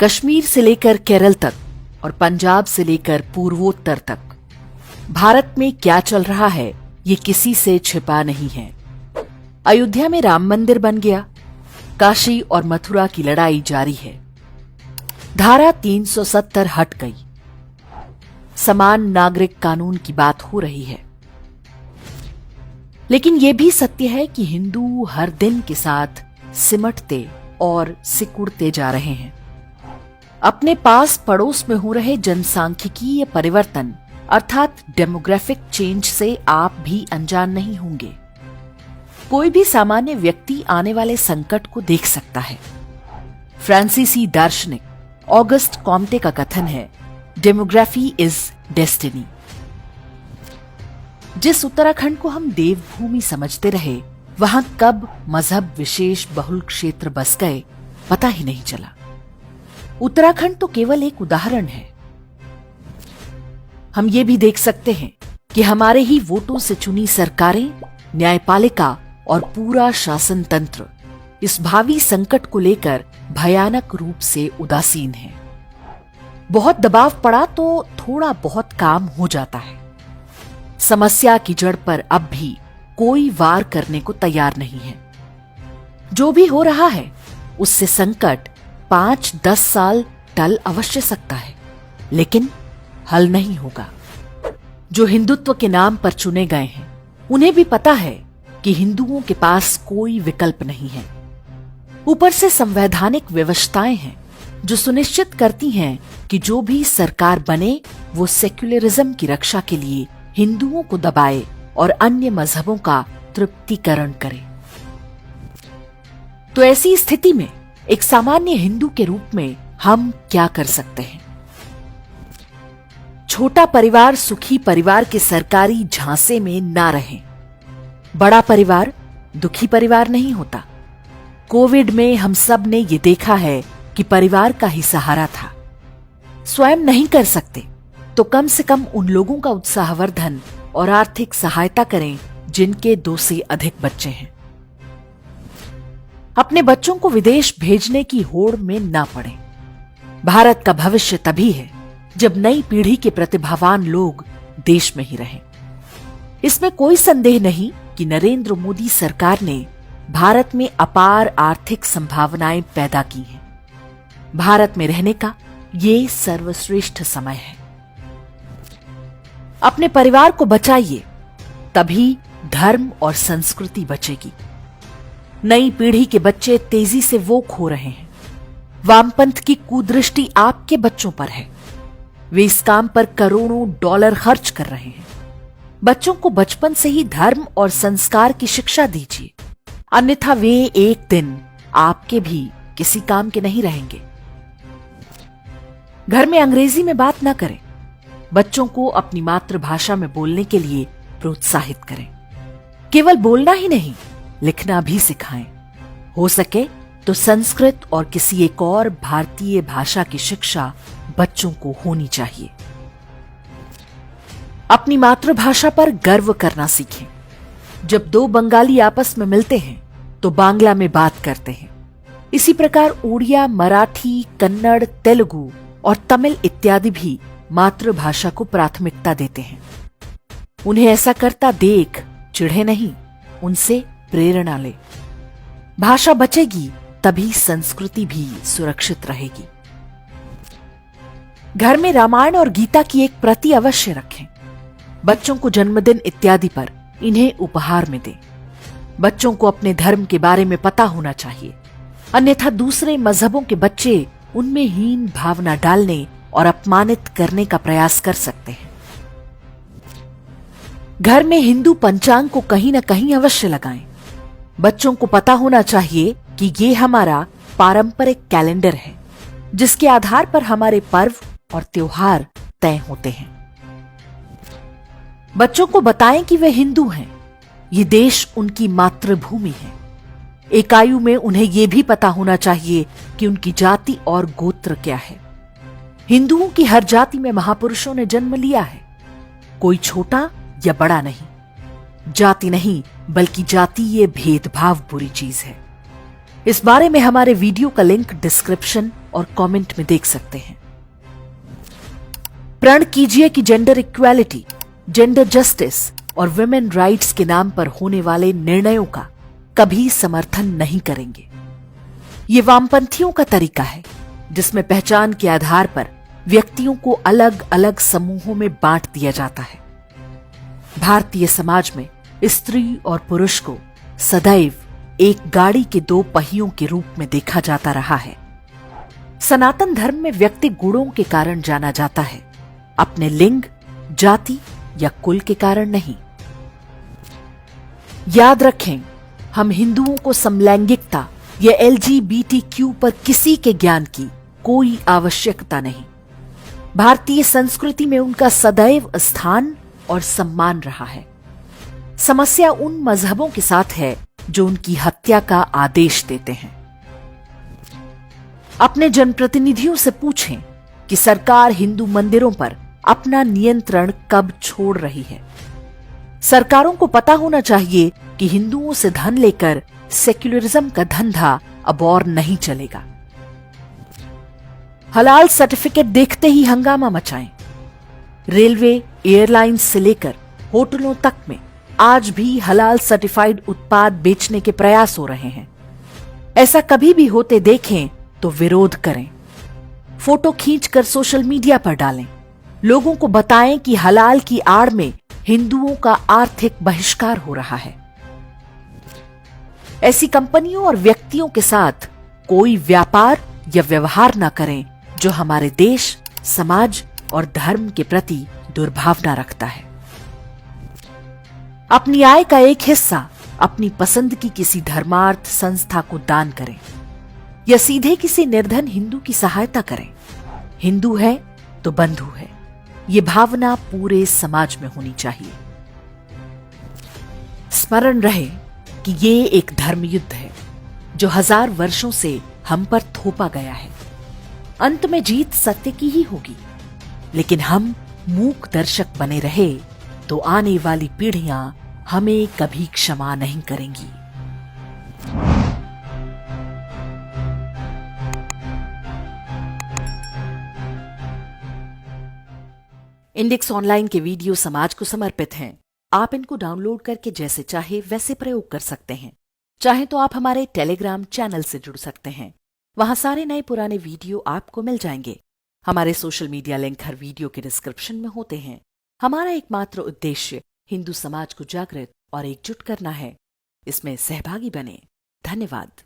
कश्मीर से लेकर केरल तक और पंजाब से लेकर पूर्वोत्तर तक भारत में क्या चल रहा है ये किसी से छिपा नहीं है। अयोध्या में राम मंदिर बन गया, काशी और मथुरा की लड़ाई जारी है, धारा 370 हट गई, समान नागरिक कानून की बात हो रही है। लेकिन यह भी सत्य है कि हिंदू हर दिन के साथ सिमटते और सिकुड़ते जा रहे हैं। अपने पास पड़ोस में हो रहे जनसांख्यिकीय परिवर्तन अर्थात डेमोग्राफिक चेंज से आप भी अनजान नहीं होंगे। कोई भी सामान्य व्यक्ति आने वाले संकट को देख सकता है। फ्रांसीसी दार्शनिक ऑगस्ट कॉम्टे का कथन है, डेमोग्राफी इज डेस्टिनी। जिस उत्तराखंड को हम देवभूमि समझते रहे, वहां कब मजहब विशेष बहुल क्षेत्र बस गए पता ही नहीं चला। उत्तराखंड तो केवल एक उदाहरण है। हम ये भी देख सकते हैं कि हमारे ही वोटों से चुनी सरकारें, न्यायपालिका और पूरा शासन तंत्र इस भावी संकट को लेकर भयानक रूप से उदासीन है। बहुत दबाव पड़ा तो थोड़ा बहुत काम हो जाता है। समस्या की जड़ पर अब भी कोई वार करने को तैयार नहीं है। जो भी हो रहा है उससे संकट 5-10 साल टल अवश्य सकता है, लेकिन हल नहीं होगा। जो हिंदुत्व के नाम पर चुने गए हैं उन्हें भी पता है कि हिंदुओं के पास कोई विकल्प नहीं है। ऊपर से संवैधानिक व्यवस्थाएं हैं जो सुनिश्चित करती हैं कि जो भी सरकार बने वो सेक्युलरिज्म की रक्षा के लिए हिंदुओं को दबाए और अन्य मजहबों का तृप्तिकरण करे। तो ऐसी स्थिति में एक सामान्य हिंदू के रूप में हम क्या कर सकते हैं? छोटा परिवार सुखी परिवार के सरकारी झांसे में ना रहें। बड़ा परिवार दुखी परिवार नहीं होता। कोविड में हम सब ने ये देखा है कि परिवार का ही सहारा था। स्वयं नहीं कर सकते तो कम से कम उन लोगों का उत्साहवर्धन और आर्थिक सहायता करें जिनके 2 से अधिक बच्चे हैं। अपने बच्चों को विदेश भेजने की होड़ में ना पड़े। भारत का भविष्य तभी है जब नई पीढ़ी के प्रतिभावान लोग देश में ही रहें। इसमें कोई संदेह नहीं कि नरेंद्र मोदी सरकार ने भारत में अपार आर्थिक संभावनाएं पैदा की हैं। भारत में रहने का ये सर्वश्रेष्ठ समय है। अपने परिवार को बचाइए, तभी धर्म और संस्कृति बचेगी। नई पीढ़ी के बच्चे तेजी से वोक हो रहे हैं। वामपंथ की कुदृष्टि आपके बच्चों पर है। वे इस काम पर करोड़ों डॉलर खर्च कर रहे हैं। बच्चों को बचपन से ही धर्म और संस्कार की शिक्षा दीजिए, अन्यथा वे एक दिन आपके भी किसी काम के नहीं रहेंगे। घर में अंग्रेजी में बात ना करें। बच्चों को अपनी मातृभाषा में बोलने के लिए प्रोत्साहित करें। केवल बोलना ही नहीं, लिखना भी सिखाएं। हो सके तो संस्कृत और किसी एक और भारतीय भाषा की शिक्षा बच्चों को होनी चाहिए। अपनी मातृभाषा पर गर्व करना सीखें। जब 2 बंगाली आपस में मिलते हैं तो बांग्ला में बात करते हैं। इसी प्रकार उड़िया, मराठी, कन्नड़, तेलुगु और तमिल इत्यादि भी मातृभाषा को प्राथमिकता देते हैं। उन्हें ऐसा करता देख चिढ़े नहीं, उनसे प्रेरणा ले। भाषा बचेगी तभी संस्कृति भी सुरक्षित रहेगी। घर में रामायण और गीता की एक प्रति अवश्य रखें। बच्चों को जन्मदिन इत्यादि पर इन्हें उपहार में दें। बच्चों को अपने धर्म के बारे में पता होना चाहिए, अन्यथा दूसरे मजहबों के बच्चे उनमें हीन भावना डालने और अपमानित करने का प्रयास कर सकते हैं। घर में हिंदू पंचांग को कहीं न कहीं अवश्य लगाएं। बच्चों को पता होना चाहिए कि ये हमारा पारंपरिक कैलेंडर है, जिसके आधार पर हमारे पर्व और त्योहार तय होते हैं। बच्चों को बताएं कि वे हिंदू हैं, ये देश उनकी मातृभूमि है। एक आयु में उन्हें यह भी पता होना चाहिए कि उनकी जाति और गोत्र क्या है। हिंदुओं की हर जाति में महापुरुषों ने जन्म लिया है। कोई छोटा या बड़ा नहीं। जाति नहीं बल्कि जातीय भेदभाव बुरी चीज है। इस बारे में हमारे वीडियो का लिंक डिस्क्रिप्शन और कमेंट में देख सकते हैं। प्रण कीजिए कि जेंडर इक्वालिटी, जेंडर जस्टिस और वुमेन राइट्स के नाम पर होने वाले निर्णयों का कभी समर्थन नहीं करेंगे। ये वामपंथियों का तरीका है जिसमें पहचान के आधार पर व्यक्तियों को अलग अलग समूहों में बांट दिया जाता है। भारतीय समाज में स्त्री और पुरुष को सदैव एक गाड़ी के दो पहियों के रूप में देखा जाता रहा है। सनातन धर्म में व्यक्ति गुणों के कारण जाना जाता है, अपने लिंग, जाति या कुल के कारण नहीं। याद रखें, हम हिंदुओं को समलैंगिकता या LGBTQ पर किसी के ज्ञान की कोई आवश्यकता नहीं। भारतीय संस्कृति में उनका सदैव स्थान और सम्मान रहा है। समस्या उन मजहबों के साथ है जो उनकी हत्या का आदेश देते हैं। अपने जनप्रतिनिधियों से पूछें कि सरकार हिंदू मंदिरों पर अपना नियंत्रण कब छोड़ रही है। सरकारों को पता होना चाहिए कि हिंदुओं से धन लेकर सेक्युलरिज्म का धंधा अब और नहीं चलेगा। हलाल सर्टिफिकेट देखते ही हंगामा मचाएं। रेलवे, एयरलाइंस से लेकर होटलों तक में आज भी हलाल सर्टिफाइड उत्पाद बेचने के प्रयास हो रहे हैं। ऐसा कभी भी होते देखें तो विरोध करें, फोटो खींचकर सोशल मीडिया पर डालें, लोगों को बताएं कि हलाल की आड़ में हिंदुओं का आर्थिक बहिष्कार हो रहा है। ऐसी कंपनियों और व्यक्तियों के साथ कोई व्यापार या व्यवहार न करें जो हमारे देश, समाज और धर्म के प्रति दुर्भावना रखता है। अपनी आय का एक हिस्सा अपनी पसंद की किसी धर्मार्थ संस्था को दान करें या सीधे किसी निर्धन हिंदू की सहायता करें। हिंदू है तो बंधु है, ये भावना पूरे समाज में होनी चाहिए। स्मरण रहे कि ये एक धर्म युद्ध है जो 1000 वर्षों से हम पर थोपा गया है। अंत में जीत सत्य की ही होगी, लेकिन हम मूक दर्शक बने रहे तो आने वाली पीढ़ियां हमें कभी क्षमा नहीं करेंगी। इंडेक्स ऑनलाइन के वीडियो समाज को समर्पित हैं। आप इनको डाउनलोड करके जैसे चाहे वैसे प्रयोग कर सकते हैं। चाहे तो आप हमारे टेलीग्राम चैनल से जुड़ सकते हैं, वहां सारे नए पुराने वीडियो आपको मिल जाएंगे। हमारे सोशल मीडिया लिंक हर वीडियो के डिस्क्रिप्शन में होते हैं। हमारा एकमात्र उद्देश्य हिंदू समाज को जागृत और एकजुट करना है। इसमें सहभागी बने। धन्यवाद।